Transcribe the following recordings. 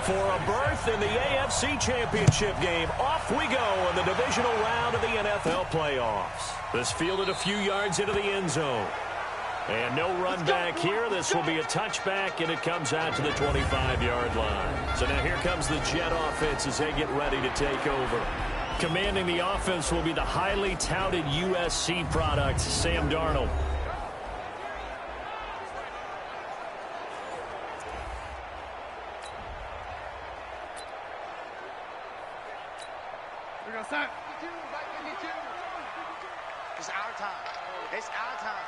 For a berth in the AFC Championship game, off we go in the divisional round of the NFL playoffs. This fielded a few yards into the end zone. And no run back here. This will be a touchback, and it comes out to the 25-yard line. So now here comes the Jet offense as they get ready to take over. Commanding the offense will be the highly touted USC product, Sam Darnold. It's our time. It's our time.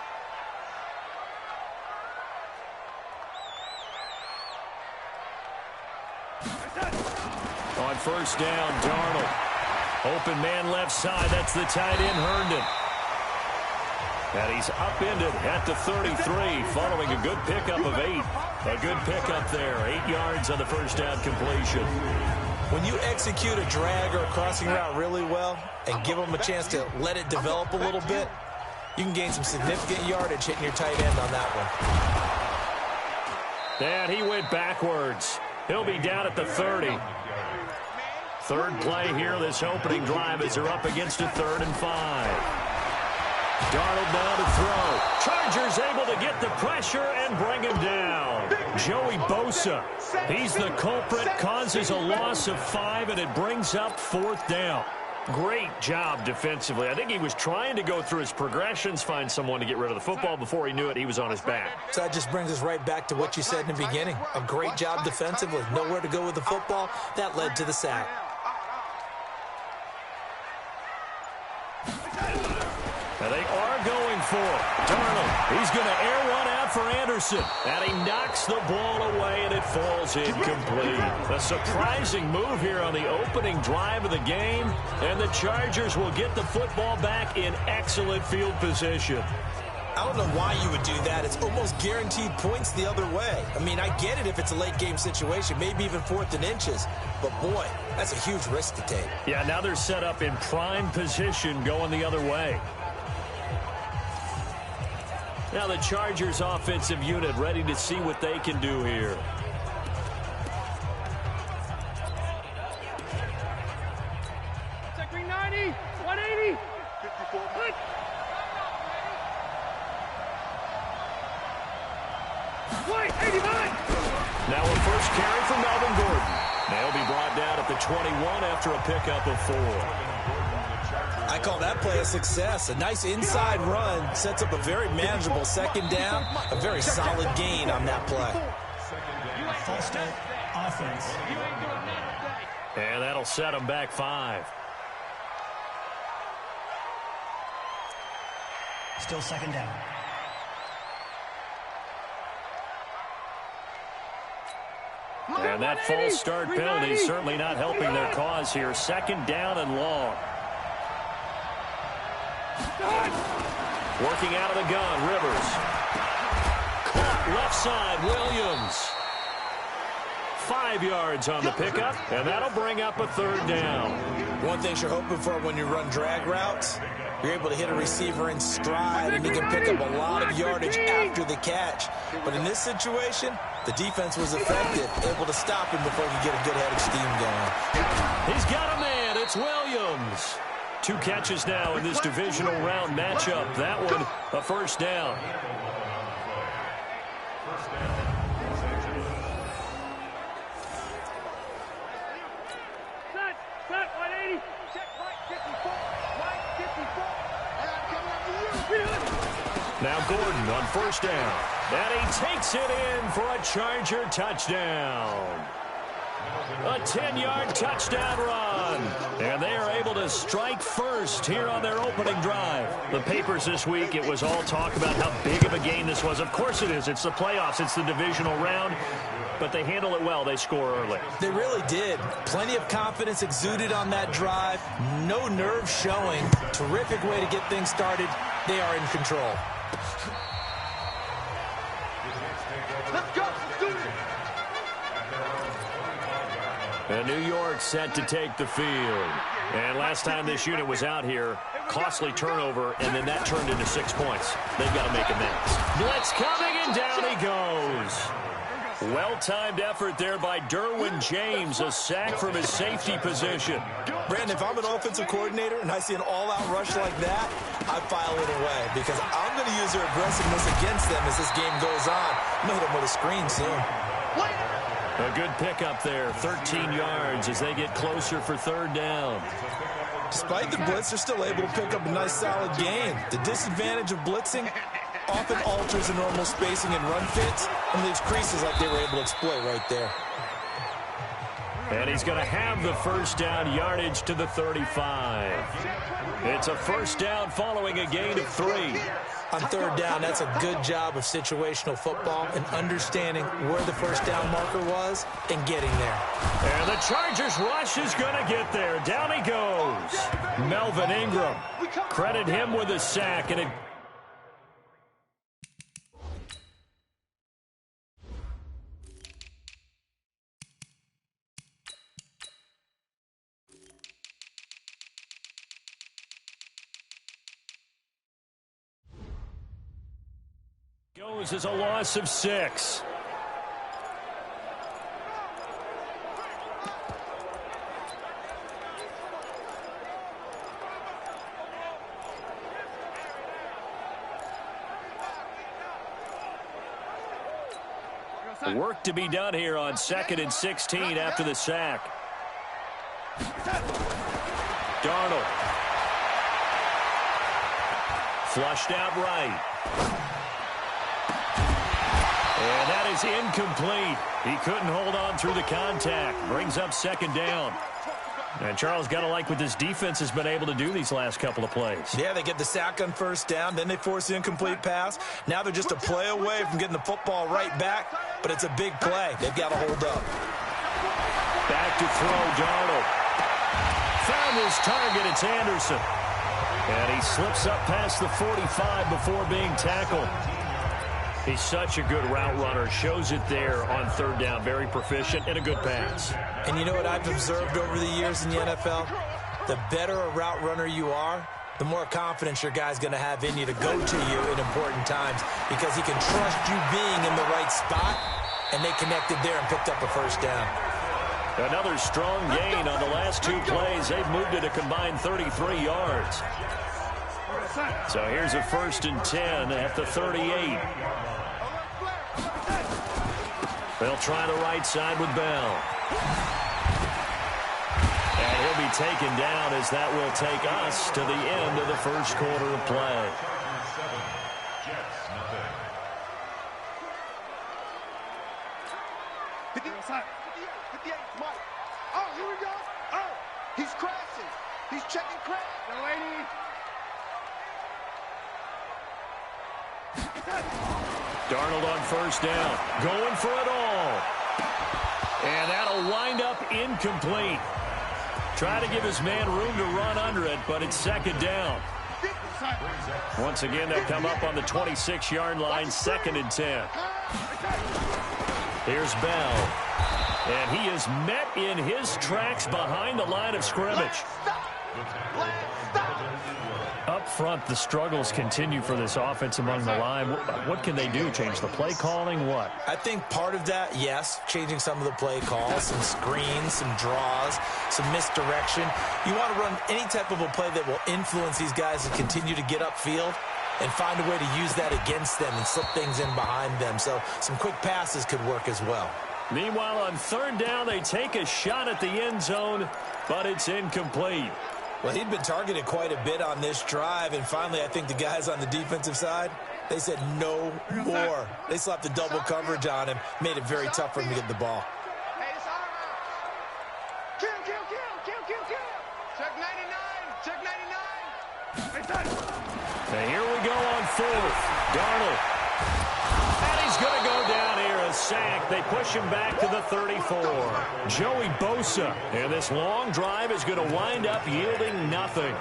On first down, Darnold. Open man left side. That's the tight end, Herndon. And he's upended at the 33 following a good pickup of 8. A good pickup there. 8 yards on the first down completion. When you execute a drag or a crossing route really well and give them a chance to let it develop a little bit, you can gain some significant yardage hitting your tight end on that one. And he went backwards. He'll be down at the 30. Third play here, this opening drive, as they're up against a 3rd and 5. Darnold now to throw. Chargers able to get the pressure and bring him down. Joey Bosa, he's the culprit, causes a loss of 5, and it brings up 4th down. Great job defensively. I think he was trying to go through his progressions, find someone to get rid of the football. Before he knew it, he was on his back. So that just brings us right back to what you said in the beginning. A great job defensively. Nowhere to go with the football. That led to the sack. And they are going for Darnold. He's going to air one out for Anderson. And he knocks the ball away, and it falls incomplete. A surprising move here on the opening drive of the game. And the Chargers will get the football back in excellent field position. I don't know why you would do that. It's almost guaranteed points the other way. I mean, I get it if it's a late game situation, maybe even 4th and inches. But, boy, that's a huge risk to take. Yeah, now they're set up in prime position going the other way. Now the Chargers offensive unit ready to see what they can do here. Check 90, 180. 54. Wait, 89. Now a first carry for Melvin Gordon. They'll be brought down at the 21 after a pickup of 4. I call that play a success. A nice inside run sets up a very manageable 2nd down. A very solid gain on that play. False start offense. And that'll set them back 5. Still 2nd down. And that false start penalty is certainly not helping their cause here. 2nd down and long. Working out of the gun, Rivers. Caught left side, Williams. 5 yards on the pickup, and that'll bring up a 3rd down. One thing you're hoping for when you run drag routes, you're able to hit a receiver in stride, and you can pick up a lot of yardage after the catch. But in this situation, the defense was effective, able to stop him before he could get a good head of steam going. He's got a man. It's Williams. 2 catches now in this divisional round matchup. That one, a 1st down. Set, 180. Check, right 54. Right 54. Now Gordon on 1st down. And he takes it in for a Charger touchdown. A 10-yard touchdown run. And they are able to strike first here on their opening drive. The papers this week, it was all talk about how big of a game this was. Of course it is. It's the playoffs. It's the divisional round. But they handle it well. They score early. They really did. Plenty of confidence exuded on that drive. No nerve showing. Terrific way to get things started. They are in control. Let's go. Do it. And New York set to take the field. And last time this unit was out here, costly turnover, and then that turned into 6 points. They've got to make amends. Blitz coming, and down he goes. Well-timed effort there by Derwin James, a sack from his safety position. Brandon, if I'm an offensive coordinator and I see an all-out rush like that, I file it away because I'm going to use their aggressiveness against them as this game goes on. I'm going to hit them with a screen soon. A good pickup there, 13 yards as they get closer for third down. Despite the blitz, they're still able to pick up a nice, solid gain. The disadvantage of blitzing often alters the normal spacing and run fits and leaves creases like they were able to exploit right there. And he's going to have the first down, yardage to the 35. It's a first down following a gain of 3. On third down, that's a good job of situational football and understanding where the first down marker was and getting there. And the Chargers rush is going to get there. Down he goes. Melvin Ingram. Credit him with a sack. And it goes as a loss of 6. Work to be done here on 2nd and 16 after the sack. Darnold. Flushed out right. And that is incomplete. He couldn't hold on through the contact. Brings up second down. And Charles, got to like what this defense has been able to do these last couple of plays. Yeah, they get the sack on first down, then they force the incomplete pass. Now they're just a play away from getting the football right back, but it's a big play. They've got to hold up. Back to throw, Darnold. Found his target, it's Anderson. And he slips up past the 45 before being tackled. He's such a good route runner. Shows it there on third down. Very proficient and a good pass. And you know what I've observed over the years in the NFL? The better a route runner you are, the more confidence your guy's going to have in you to go to you in important times because he can trust you being in the right spot, and they connected there and picked up a first down. Another strong gain on the last 2 plays. They've moved it a combined 33 yards. So here's a 1st and 10 at the 38. They'll try the right side with Bell. And he'll be taken down as that will take us to the end of the first quarter of play. Oh, here we go. Oh, he's crashing. He's checking crash. No, lady. Darnold on first down. Going for it all. And that'll wind up incomplete. Try to give his man room to run under it, but it's second down. Once again, they'll come up on the 26-yard line, 2nd and 10. Here's Bell. And he is met in his tracks behind the line of scrimmage. Up front, the struggles continue for this offense among the line. What can they do? Change the play calling? What? I think part of that, yes, changing some of the play calls, some screens, some draws, some misdirection. You want to run any type of a play that will influence these guys to continue to get upfield and find a way to use that against them and slip things in behind them. So some quick passes could work as well. Meanwhile, on third down, they take a shot at the end zone, but it's incomplete. Well, he'd been targeted quite a bit on this drive, and finally I think the guys on the defensive side, they said no more. They slapped the double coverage on him, made it very tough for him to get the ball. Hey, it's all around. Kill. Check 99. Check 99. And here we go on 4th. Darnold. And he's going to go down here, a sack. They push him back to the 34. Joey Bosa. And this long drive is going to wind up yielding nothing.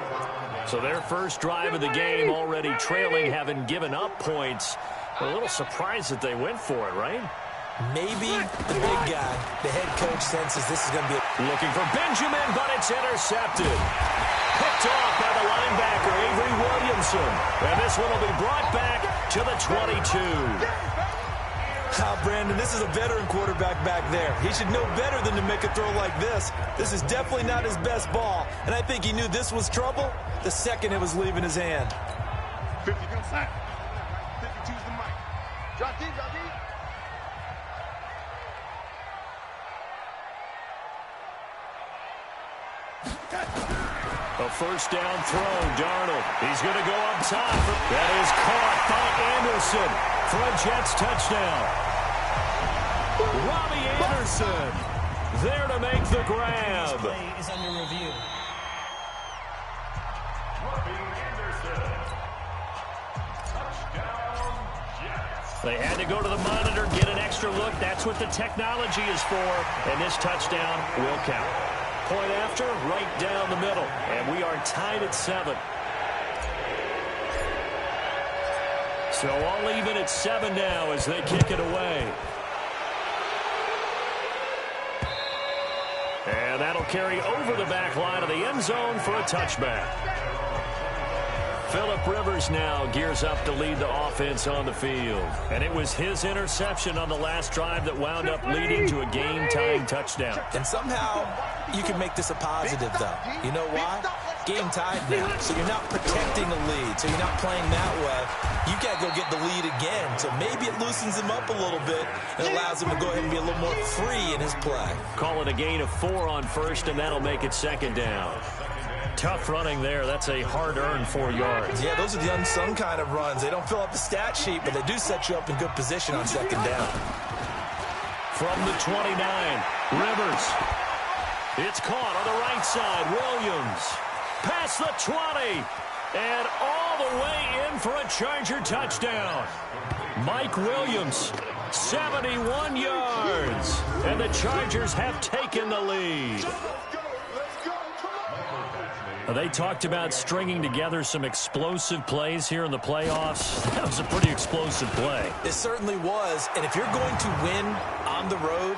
So their first drive of the game already trailing, having given up points. A little surprised that they went for it, right? Maybe the big guy, the head coach, senses this is going to be looking for Benjamin, but it's intercepted. Picked off by the linebacker, Avery Williamson. And this one will be brought back to the 22. Brandon, this is a veteran quarterback back there. He should know better than to make a throw like this. This is definitely not his best ball, and I think he knew this was trouble the second it was leaving his hand. 50 comes back. 52's the mic. Drop deep, drop deep. A first down throw, Darnold. He's going to go up top. That is caught by Anderson for a Jets touchdown. Robbie Anderson there to make the grab. This play is under review. They had to go to the monitor, get an extra look. That's what the technology is for, and this touchdown will count. Point after, right down the middle, and we are tied at 7. So all even at 7 now as they kick it away. And that'll carry over the back line of the end zone for a touchback. Phillip Rivers now gears up to lead the offense on the field. And it was his interception on the last drive that wound up leading to a game-tying touchdown. And somehow you can make this a positive, though. You know why? Game tied now, so you're not protecting the lead, so you're not playing that way. You got to go get the lead again, so maybe it loosens him up a little bit and allows him to go ahead and be a little more free in his play. Call it a gain of 4 on first, and that'll make it second down. Tough running there. That's a hard-earned 4 yards. Yeah, those are the unsung kind of runs. They don't fill up the stat sheet, but they do set you up in good position on second down. From the 29, Rivers. It's caught on the right side. Williams. Past the 20. And all the way in for a Charger touchdown. Mike Williams, 71 yards. And the Chargers have taken the lead. They talked about stringing together some explosive plays here in the playoffs. That was a pretty explosive play. It certainly was. And if you're going to win on the road,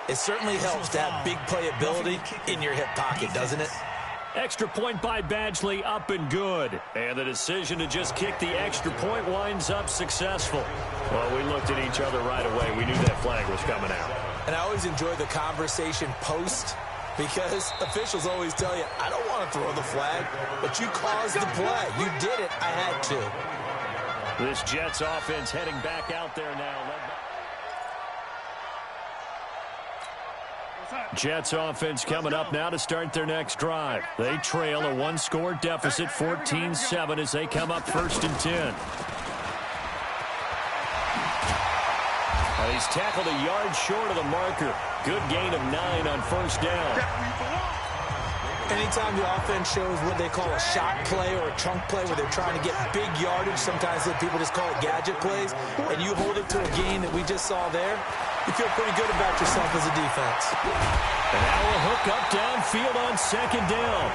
it certainly helps to have big playability in your hip pocket, doesn't it? Extra point by Badgley, up and good. And the decision to just kick the extra point winds up successful. Well, we looked at each other right away. We knew that flag was coming out. And I always enjoy the conversation post, because officials always tell you, I don't want to throw the flag, but you caused the play. You did it. I had to. This Jets offense heading back out there now. Jets offense coming up now to start their next drive. They trail a 1-score deficit, 14-7, as they come up 1st and 10. He's tackled a yard short of the marker. Good gain of 9 on 1st down. Anytime the offense shows what they call a shot play or a chunk play where they're trying to get big yardage, sometimes people just call it gadget plays, and you hold it to a gain that we just saw there, you feel pretty good about yourself as a defense. And now a hook up downfield on 2nd down.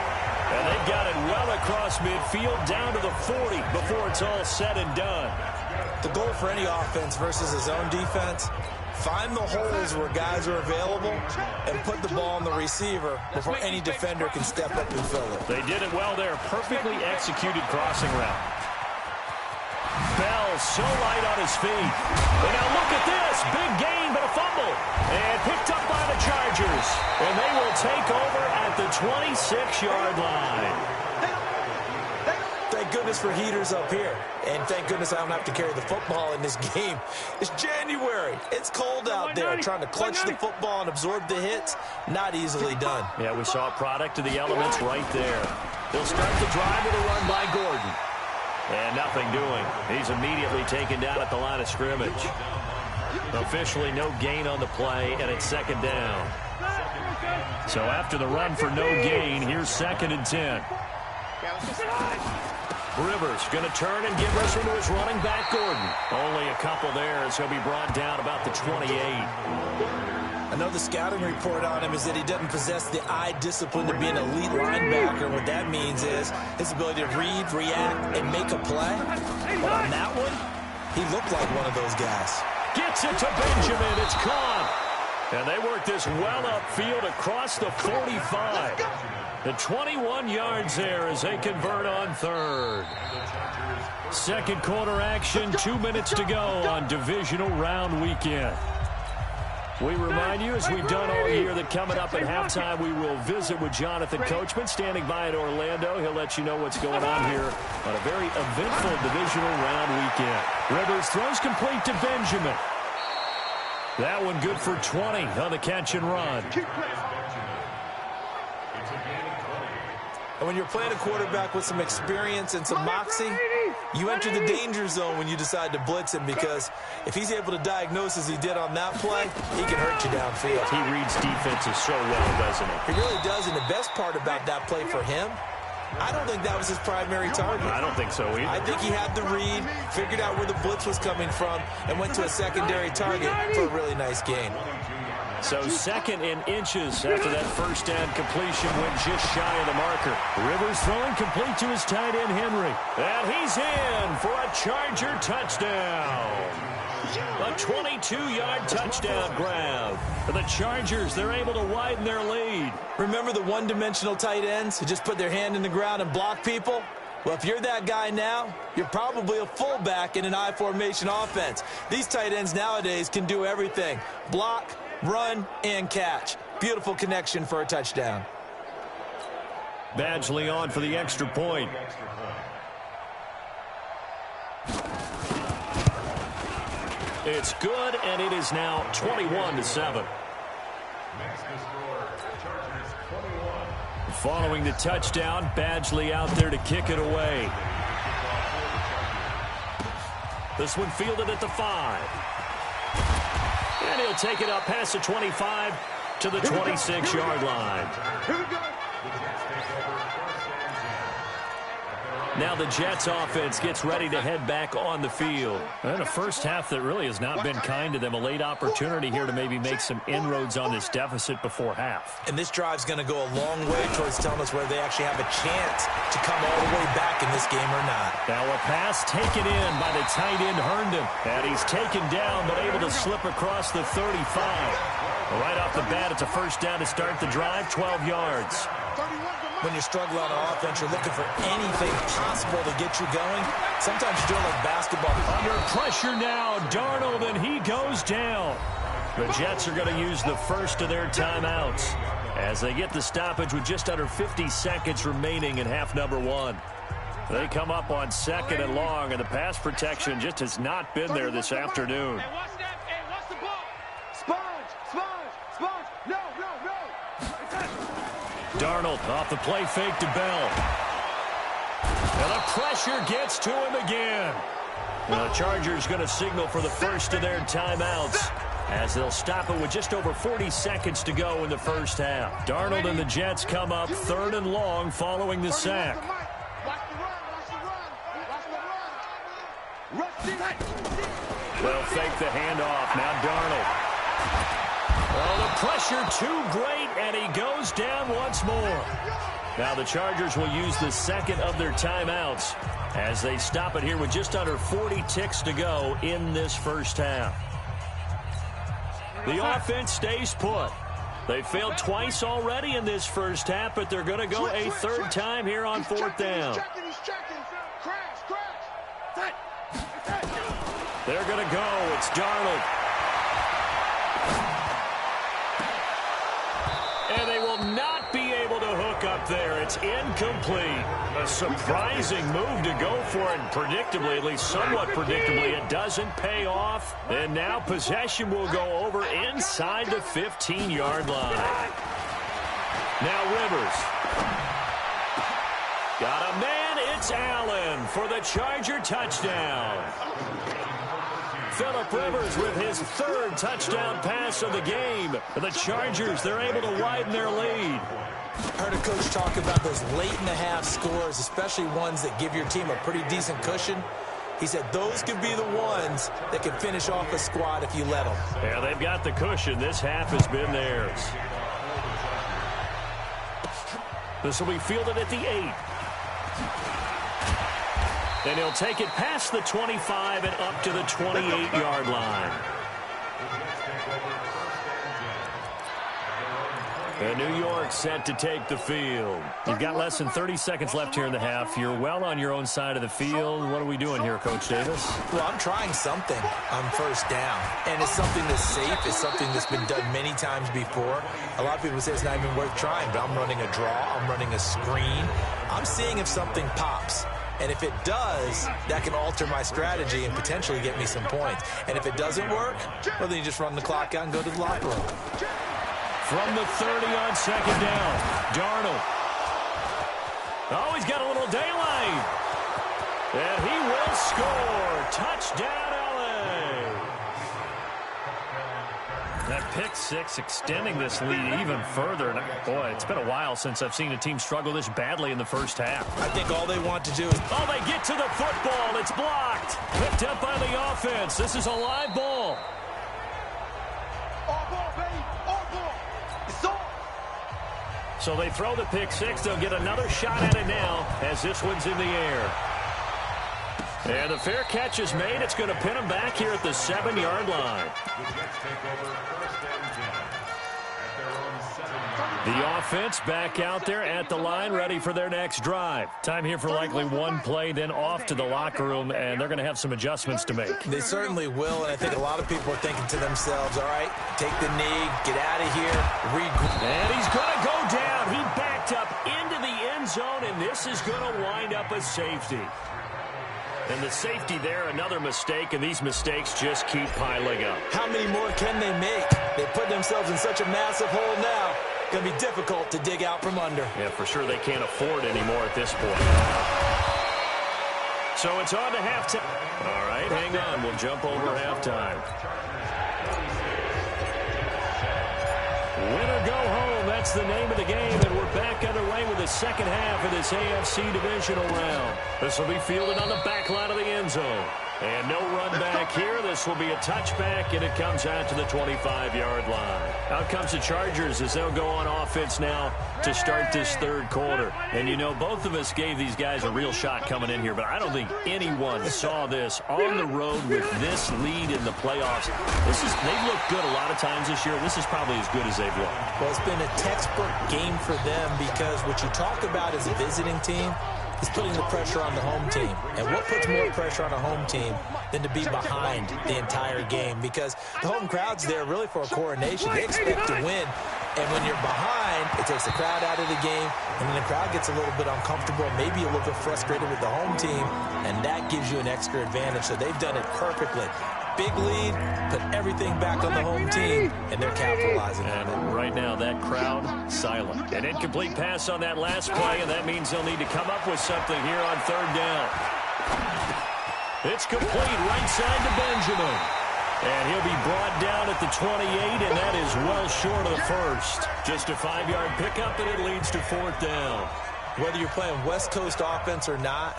And they've got it well across midfield down to the 40 before it's all said and done. The goal for any offense versus a zone defense, find the holes where guys are available and put the ball on the receiver before any defender can step up and fill it. They did it well there. Perfectly executed crossing route. Bell so light on his feet. And now look at this. Big gain, but a fumble. And picked up by the Chargers. And they will take over at the 26-yard line. Thank goodness for heaters up here. And thank goodness I don't have to carry the football in this game. It's January. It's cold out there. Trying to clutch the football and absorb the hits, not easily done. Yeah, we saw a product of the elements right there. They'll start the drive with a run by Gordon. And nothing doing. He's immediately taken down at the line of scrimmage. Officially no gain on the play, and it's 2nd down. So after the run for no gain, here's 2nd and 10. Rivers going to turn and give this one to his running back, Gordon. Only a couple there as he'll be brought down about the 28. I know the scouting report on him is that he doesn't possess the eye discipline to be an elite linebacker. What that means is his ability to read, react, and make a play. But on that one, he looked like one of those guys. Gets it to Benjamin. It's caught. And they work this well upfield across the 45. The 21 yards there as they convert on 3rd. Second quarter action, 2 minutes to go on divisional round weekend. We remind you, as we've done all year, that coming up at halftime, we will visit with Jonathan Coachman, standing by in Orlando. He'll let you know what's going on here on a very eventful divisional round weekend. Rivers throws complete to Benjamin. That one good for 20 on the catch and run. And when you're playing a quarterback with some experience and some moxie, you enter the danger zone when you decide to blitz him, because if he's able to diagnose as he did on that play, he can hurt you downfield. He reads defenses so well, doesn't he? He really does, and the best part about that play for him, I don't think that was his primary target. I don't think so either. I think he had the read, figured out where the blitz was coming from, and went to a secondary target for a really nice gain. So second in inches after that first down completion went just shy of the marker. Rivers throwing complete to his tight end, Henry. And he's in for a Charger touchdown. A 22-yard touchdown grab. For the Chargers, they're able to widen their lead. Remember the one-dimensional tight ends who just put their hand in the ground and block people? Well, if you're that guy now, you're probably a fullback in an I-formation offense. These tight ends nowadays can do everything. Block, run, and catch. Beautiful connection for a touchdown. Badgley on for the extra point. It's good, and it is now 21-7. Following the touchdown, Badgley out there to kick it away. This one fielded at the 5. And he'll take it up past the 25 to the 26-yard line. Here we go. Now the Jets offense gets ready to head back on the field. And a first half that really has not been kind to them. A late opportunity here to maybe make some inroads on this deficit before half. And this drive's going to go a long way towards telling us whether they actually have a chance to come all the way back in this game or not. Now a pass taken in by the tight end Herndon. And he's taken down but able to slip across the 35. Right off the bat, it's a first down to start the drive, 12 yards. When you struggle on offense, you're looking for anything possible to get you going. Sometimes you're doing like basketball. Under pressure now, Darnold, and he goes down. The Jets are going to use the first of their timeouts as they get the stoppage with just under 50 seconds remaining in half number 1. They come up on second and long, and the pass protection just has not been there this afternoon. Hey, watch that. Hey, watch the ball. Sponge. No. Darnold off the play fake to Bell. And the pressure gets to him again. The Chargers going to signal for the first of their timeouts as they'll stop it with just over 40 seconds to go in the first half. Darnold and the Jets come up third and long following the sack. They'll fake the handoff. Now Darnold. Oh, the pressure too great, and he goes down once more. Now the Chargers will use the second of their timeouts as they stop it here with just under 40 ticks to go in this first half. The offense stays put. They failed twice already in this first half, but they're going to go a third time here on fourth down. They're going to go. It's Darnold. And they will not be able to hook up there. It's incomplete. A surprising move to go for it. Predictably, at least somewhat predictably, it doesn't pay off. And now possession will go over inside the 15-yard line. Now Rivers. Got a man. It's Allen for the Charger touchdown. Phillip Rivers with his third touchdown pass of the game. The Chargers, they're able to widen their lead. I heard a coach talk about those late-in-the-half scores, especially ones that give your team a pretty decent cushion. He said those could be the ones that can finish off a squad if you let them. Yeah, they've got the cushion. This half has been theirs. This will be fielded at the 8. And he'll take it past the 25 and up to the 28-yard line. And New York set to take the field. You've got less than 30 seconds left here in the half. You're well on your own side of the field. What are we doing here, Coach Davis? Well, I'm trying something on first down. And it's something that's safe. It's something that's been done many times before. A lot of people say it's not even worth trying, but I'm running a draw. I'm running a screen. I'm seeing if something pops. And if it does, that can alter my strategy and potentially get me some points. And if it doesn't work, well, then you just run the clock out and go to the locker room. From the 30 on second down, Darnold. Oh, he's got a little daylight. And he will score. Touchdown, L.A. That pick six extending this lead even further. And boy, it's been a while since I've seen a team struggle this badly in the first half. I think all they want to do is... Oh, they get to the football. It's blocked. Picked up by the offense. This is a live ball. All ball, baby. All ball. It's on. So they throw the pick six. They'll get another shot at it now as this one's in the air. And the fair catch is made. It's going to pin them back here at the 7-yard line. The offense back out there at the line, ready for their next drive. Time here for likely one play, then off to the locker room, and they're going to have some adjustments to make. They certainly will, and I think a lot of people are thinking to themselves, all right, take the knee, get out of here, regroup. And he's going to go down. He backed up into the end zone, and this is going to wind up a safety. And the safety there, another mistake, and these mistakes just keep piling up. How many more can they make? They put themselves in such a massive hole now. Going to be difficult to dig out from under. Yeah, for sure they can't afford anymore at this point. So it's on to halftime. All right, hang on. We'll jump over halftime. Win or go home, that's the name of the game, and we're back underway with the second half of this AFC divisional round. This will be fielded on the back line of the end zone. And no run back here. This will be a touchback, and it comes out to the 25-yard line. Out comes the Chargers as they'll go on offense now to start this third quarter. And, you know, both of us gave these guys a real shot coming in here, but I don't think anyone saw this on the road with this lead in the playoffs. They've looked good a lot of times this year. This is probably as good as they've looked. Well, it's been a textbook game for them because what you talk about as a visiting team is putting the pressure on the home team. And what puts more pressure on a home team than to be behind the entire game? Because the home crowd's there really for a coronation. They expect to win. And when you're behind, it takes the crowd out of the game. And then the crowd gets a little bit uncomfortable, maybe a little bit frustrated with the home team. And that gives you an extra advantage. So they've done it perfectly. Big lead, put everything back on the home team, and they're capitalizing on it. And right now, that crowd, silent. An incomplete pass on that last play, and that means they'll need to come up with something here on third down. It's complete right side to Benjamin. And he'll be brought down at the 28, and that is well short of the first. Just a 5-yard pickup, and it leads to fourth down. Whether you're playing West Coast offense or not,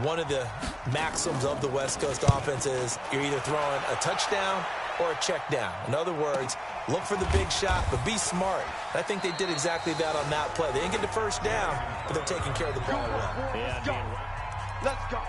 one of the maxims of the West Coast offense is you're either throwing a touchdown or a check down. In other words, look for the big shot, but be smart. I think they did exactly that on that play. They didn't get the first down, but they're taking care of the ball well. Let's go. Let's go.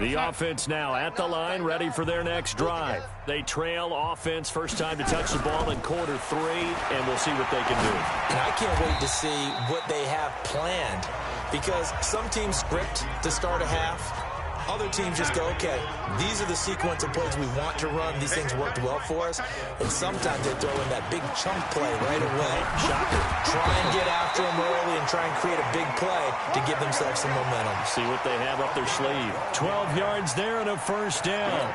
The offense now at the line, ready for their next drive. They trail offense, first time to touch the ball in quarter 3, and we'll see what they can do. And I can't wait to see what they have planned, because some teams script to start a half. Other teams just go, okay, these are the sequence of plays we want to run. These things worked well for us. And sometimes they throw in that big chunk play right away. Shocker. Try and get after them early and try and create a big play to give themselves some momentum. See what they have up their sleeve. 12 yards there and a first down.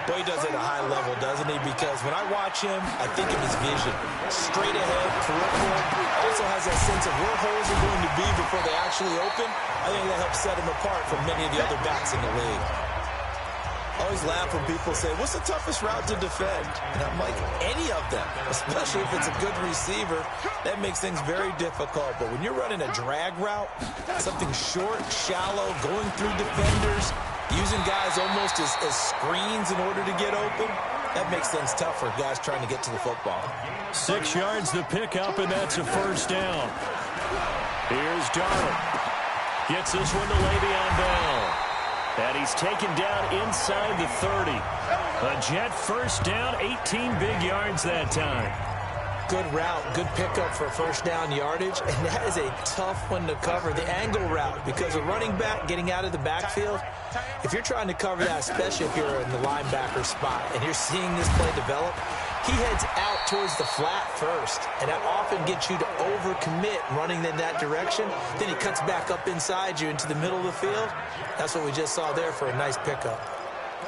Boy, he does it at a high level, doesn't he? Because when I watch him, I think of his vision. Straight ahead, peripheral. Also has that sense of where holes are going to be before they actually open. I think that helps set him apart from many of the other backs in the league. I always laugh when people say, what's the toughest route to defend? And I'm like, any of them, especially if it's a good receiver. That makes things very difficult. But when you're running a drag route, something short, shallow, going through defenders, using guys almost as screens in order to get open, that makes things tough for guys trying to get to the football. 6 yards the pickup, and that's a first down. Here's Darnold. Gets this one to Le'Veon Bell. And he's taken down inside the 30. A Jet first down, 18 big yards that time. Good route, good pickup for first down yardage, and that is a tough one to cover, the angle route, because a running back getting out of the backfield, if you're trying to cover that, especially if you're in the linebacker spot and you're seeing this play develop, he heads out towards the flat first, and that often gets you to overcommit running in that direction. Then he cuts back up inside you into the middle of the field. That's what we just saw there for a nice pickup.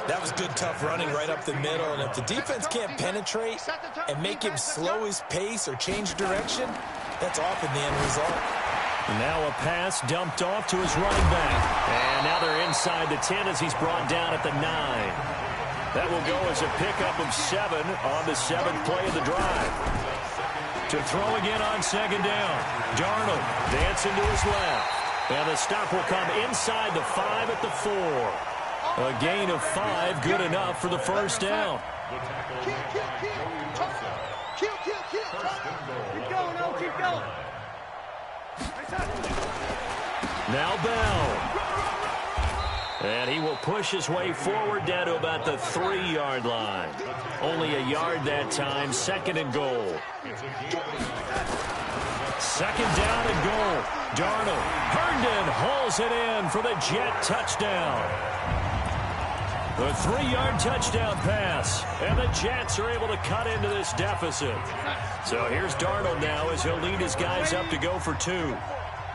That was good, tough running right up the middle, and if the defense can't penetrate and make him slow his pace or change direction, that's often the end result. Now a pass dumped off to his running back. And now they're inside the 10 as he's brought down at the 9. That will go as a pickup of 7 on the 7th play of the drive. To throw again on second down. Darnold dancing to his left. And the stop will come inside the 5 at the 4. A gain of 5, good enough for the first down. Kill. Keep going, no, keep going. Now Bell. And he will push his way forward down to about the 3-yard line. Only a yard that time, 2nd and goal. 2nd down and goal. Darnold. Herndon hauls it in for the Jet touchdown. The 3-yard touchdown pass. And the Jets are able to cut into this deficit. So here's Darnold now as he'll lead his guys up to go for 2.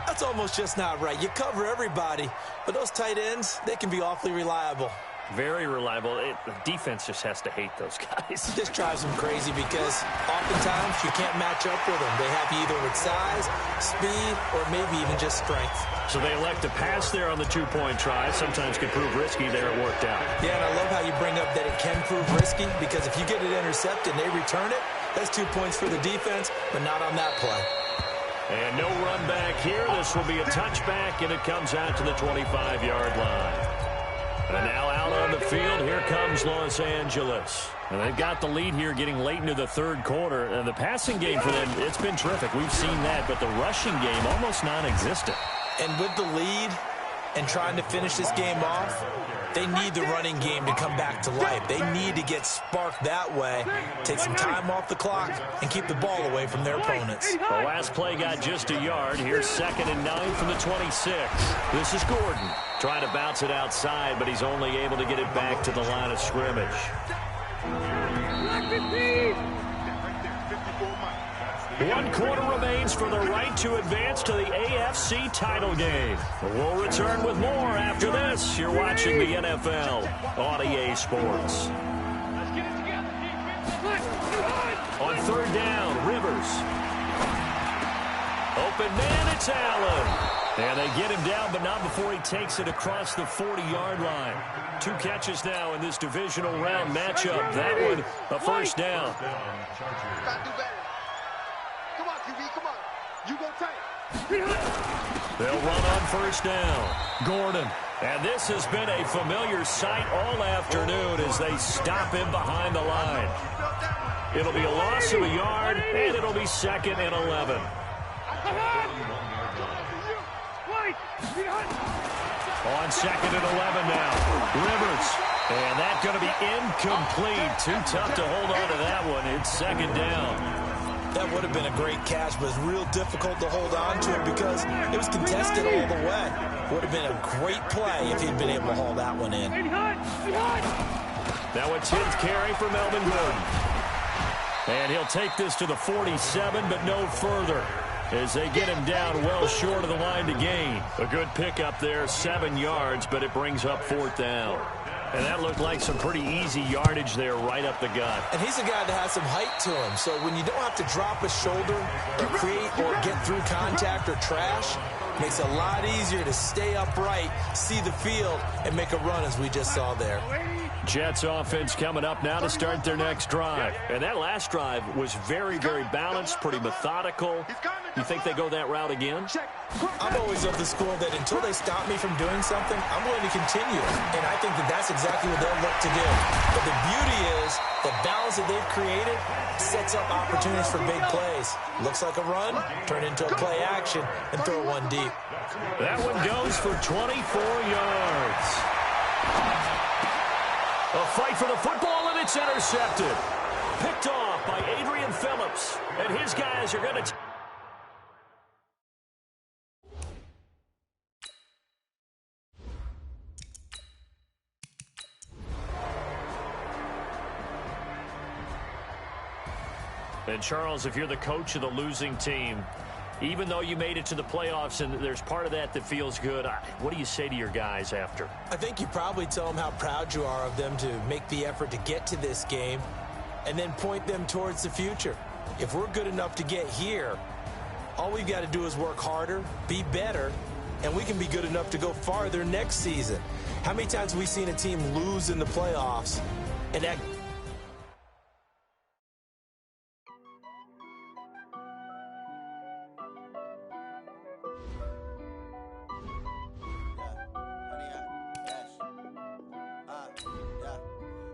That's almost just not right. You cover everybody, but those tight ends, they can be awfully reliable. Very reliable. The defense just has to hate those guys. This drives them crazy because oftentimes you can't match up with them. They have you either with size, speed, or maybe even just strength. So they elect to pass there on the 2-point try. Sometimes can prove risky. There it worked out. Yeah, and I love how you bring up that it can prove risky because if you get it intercepted and they return it, that's 2 points for the defense, but not on that play. And no run back here. This will be a touchback, and it comes out to the 25-yard line. And now out on the field, here comes Los Angeles. And they've got the lead here getting late into the 3rd quarter. And the passing game for them, it's been terrific. We've seen that, but the rushing game almost non-existent. And with the lead and trying to finish this game off, they need the running game to come back to life. They need to get sparked that way, take some time off the clock, and keep the ball away from their opponents. The last play got just a yard. Here's 2nd and 9 from the 26. This is Gordon. Trying to bounce it outside, but he's only able to get it back to the line of scrimmage. 1 quarter remains for the right to advance to the AFC title game. We'll return with more after this. You're watching the NFL on EA Sports. On 3rd down, Rivers. Open man, it's Allen. And they get him down, but not before he takes it across the 40-yard line. 2 catches now in this divisional round matchup. That one, a first down. Come on, QB, come on. You go tight. They'll run on first down. Gordon. And this has been a familiar sight all afternoon as they stop him behind the line. It'll be a loss of a yard, and it'll be 2nd and 11. On 2nd and 11 now. Rivers. And that's going to be incomplete. Too tough to hold on to that one. It's 2nd down. That would have been a great catch, but it's real difficult to hold on to it because it was contested all the way. Would have been a great play if he'd been able to haul that one in. Now a 10th carry for Melvin Gordon. And he'll take this to the 47, but no further, as they get him down well short of the line to gain. A good pickup there, 7 yards, but it brings up 4th down. And that looked like some pretty easy yardage there right up the gut. And he's a guy that has some height to him, so when you don't have to drop a shoulder or create or get through contact or trash, it makes it a lot easier to stay upright, see the field, and make a run as we just saw there. Jets offense coming up now to start their next drive. And that last drive was very, very balanced, pretty methodical. You think they go that route again? I'm always of the school that until they stop me from doing something, I'm going to continue. And I think that that's exactly what they'll look to do. But the beauty is the balance that they've created sets up opportunities for big plays. Looks like a run, turn into a play action, and throw one deep. That one goes for 24 yards. A fight for the football, and it's intercepted. Picked off by Adrian Phillips. And his guys are going to... And Charles, if you're the coach of the losing team, even though you made it to the playoffs and there's part of that that feels good, what do you say to your guys after? I think you probably tell them how proud you are of them to make the effort to get to this game and then point them towards the future. If we're good enough to get here, all we've got to do is work harder, be better, and we can be good enough to go farther next season. How many times have we seen a team lose in the playoffs and act...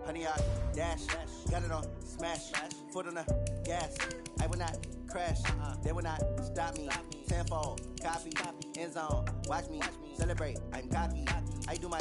Honey, I dash, got it on smash, foot on the gas. I will not crash, they will not stop me. Tenfold, copy, end zone, watch me celebrate. I'm cocky, I do my